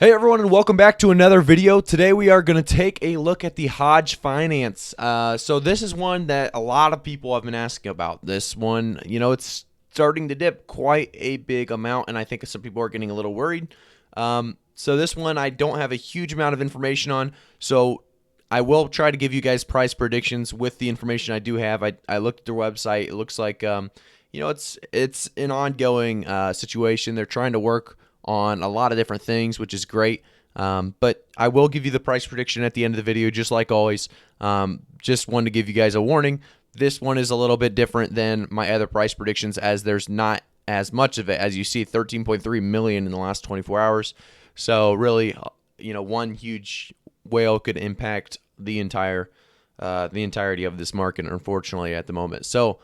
Hey everyone, and welcome back to another video. Today we are going to take a look at the HOGE Finance. So this is one that a lot of people have been asking about. This one, it's starting to dip quite a big amount, and I think some people are getting a little worried. So this one I don't have a huge amount of information on, so I will try to give you guys price predictions with the information I do have. I looked at their website. It looks like it's an ongoing situation. They're trying to work on a lot of different things, which is great. But I will give you the price prediction at the end of the video, just like always. Just wanted to give you guys a warning. This one is a little bit different than my other price predictions, as there's not as much of it. As you see, 13.3 million in the last 24 hours. So really, one huge whale could impact the entirety of this market, unfortunately, at the moment. So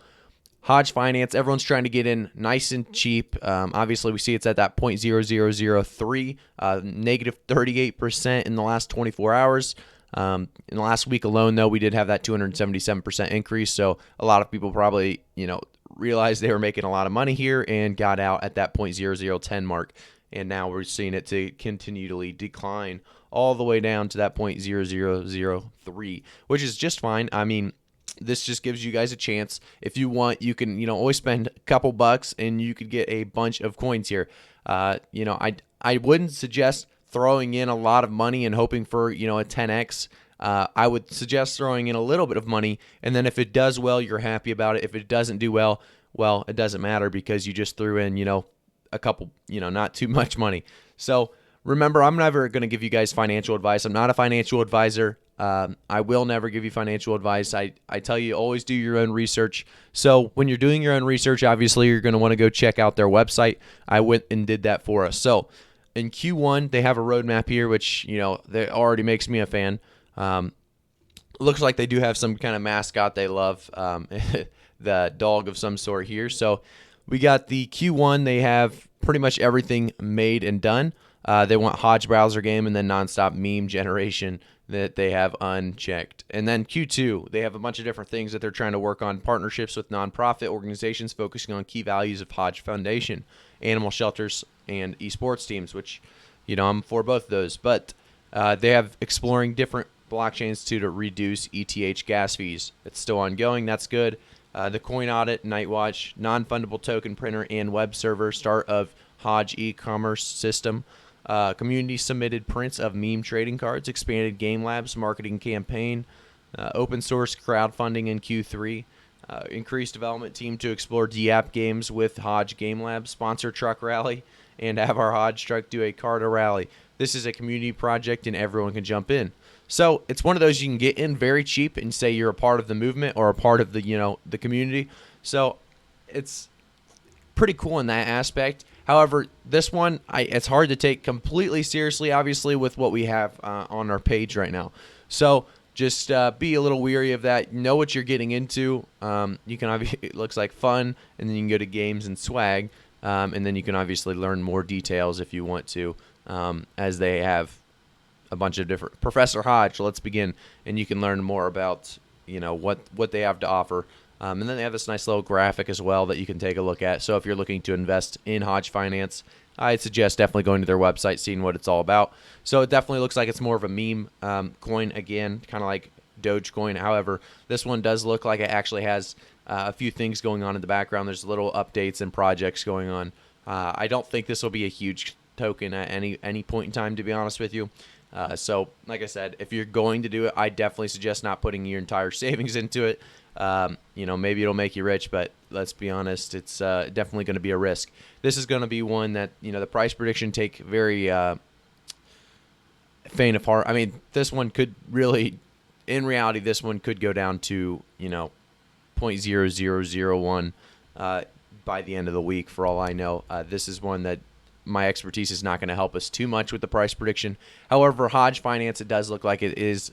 HOGE Finance, everyone's trying to get in nice and cheap. Obviously, we see it's at that 0.0003, negative 38% in the last 24 hours. In the last week alone, though, we did have that 277% increase. So a lot of people probably, realized they were making a lot of money here and got out at that 0.0010 mark. And now we're seeing it to continually decline all the way down to that 0.0003, which is just fine. I mean, this just gives you guys a chance. If you want, you can, always spend a couple bucks and you could get a bunch of coins here. I wouldn't suggest throwing in a lot of money and hoping for, a 10x. I would suggest throwing in a little bit of money, and then if it does well, you're happy about it. If it doesn't do well, it doesn't matter because you just threw in, a couple, not too much money. So remember, I'm never going to give you guys financial advice. I'm not a financial advisor. I will never give you financial advice. I tell you, always do your own research. So when you're doing your own research, obviously you're going to want to go check out their website. I went and did that for us. So in Q1, they have a roadmap here, which, that already makes me a fan. Looks like they do have some kind of mascot they love, the dog of some sort here. So we got the Q1. They have pretty much everything made and done. They want HOGE browser game and then nonstop meme generation that they have unchecked. And then Q2, they have a bunch of different things that they're trying to work on. Partnerships with nonprofit organizations focusing on key values of HOGE Foundation, animal shelters, and esports teams, which, I'm for both of those. But they have exploring different blockchains to reduce ETH gas fees. It's still ongoing. That's good. The coin audit, night watch, non-fundable token printer, and web server, start of HOGE e-commerce system. Community submitted prints of meme trading cards, expanded game labs marketing campaign, open source crowdfunding in Q3, increased development team to explore DApp games with HOGE Game Lab, sponsor truck rally, and have our HOGE truck do a Carta rally. This is a community project and everyone can jump in. So it's one of those you can get in very cheap and say you're a part of the movement or a part of the the community. So it's pretty cool in that aspect. However, this one, it's hard to take completely seriously, obviously, with what we have on our page right now. So just be a little weary of that. Know what you're getting into. You can obviously, it looks like fun, and then you can go to games and swag, and then you can obviously learn more details if you want to, as they have a bunch of different Professor HOGE. Let's begin, and you can learn more about what they have to offer. And then they have this nice little graphic as well that you can take a look at. So if you're looking to invest in HOGE Finance, I'd suggest definitely going to their website, seeing what it's all about. So it definitely looks like it's more of a meme coin, again, kind of like Dogecoin. However, this one does look like it actually has a few things going on in the background. There's little updates and projects going on. I don't think this will be a huge token at any point in time, to be honest with you. So like I said, if you're going to do it, I definitely suggest not putting your entire savings into it. Maybe it'll make you rich, but let's be honest, it's definitely going to be a risk. This is going to be one that, the price prediction take very faint of heart. I mean, this one could really, in reality, this one could go down to, 0.0001 by the end of the week, for all I know. This is one that my expertise is not going to help us too much with the price prediction. However, HOGE Finance, it does look like it is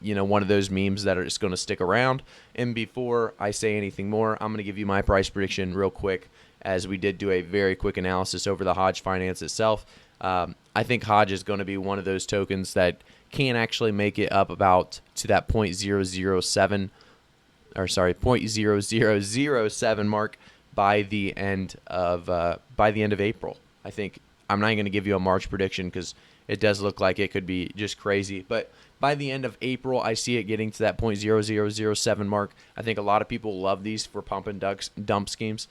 one of those memes that are just going to stick around. And before I say anything more, I'm going to give you my price prediction real quick, as we did do a very quick analysis over the HOGE Finance itself. I think HOGE is going to be one of those tokens that can actually make it up about to that 0.0007 mark by the end of April. I think I'm not going to give you a March prediction because it does look like it could be just crazy. But by the end of April, I see it getting to that 0.0007 mark. I think a lot of people love these for pump and dump schemes.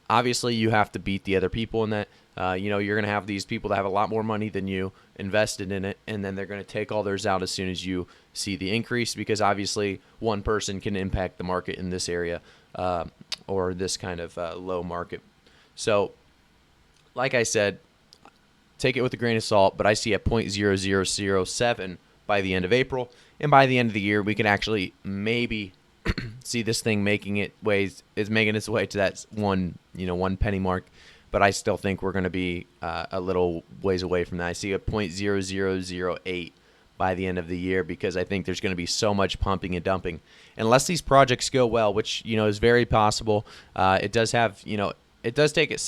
Obviously, you have to beat the other people in that. You're going to have these people that have a lot more money than you invested in it, and then they're going to take all theirs out as soon as you see the increase, because obviously one person can impact the market in this area or this kind of low market. So, like I said, take it with a grain of salt, but I see a 0.0007 by the end of April, and by the end of the year, we can actually maybe see this thing making its way to that one penny mark. But I still think we're going to be a little ways away from that. I see a 0.0008 by the end of the year, because I think there's going to be so much pumping and dumping. Unless these projects go well, which is very possible. It does have it does take it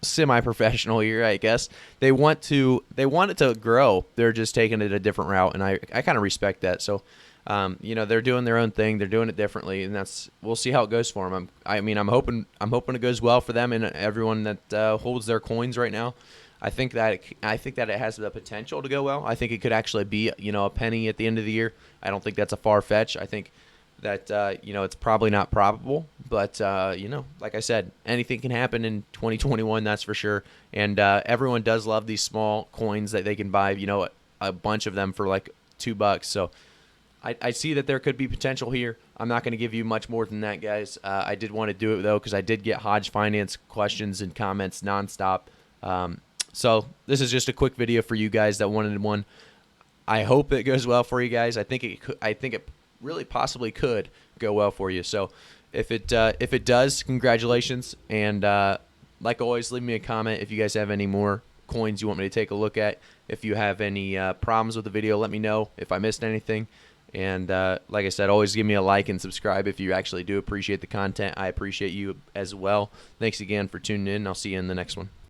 semi-professional here, I guess. They want it to grow. They're just taking it a different route, and I kind of respect that. So. They're doing their own thing. They're doing it differently, and we'll see how it goes for them. I'm hoping it goes well for them and everyone that holds their coins right now. I think that it has the potential to go well. I think it could actually be a penny at the end of the year. I don't think that's a far fetch. I think that it's probably not probable, but like I said, anything can happen in 2021. That's for sure. And everyone does love these small coins that they can buy. A bunch of them for like $2. So. I see that there could be potential here. I'm not going to give you much more than that, guys. I did want to do it, though, because I did get HOGE Finance questions and comments nonstop. So this is just a quick video for you guys that wanted one. I hope it goes well for you guys. I think it really possibly could go well for you. So if it does, congratulations. And like always, leave me a comment if you guys have any more coins you want me to take a look at. If you have any problems with the video, let me know if I missed anything. And like I said, always give me a like and subscribe if you actually do appreciate the content. I appreciate you as well. Thanks again for tuning in. I'll see you in the next one.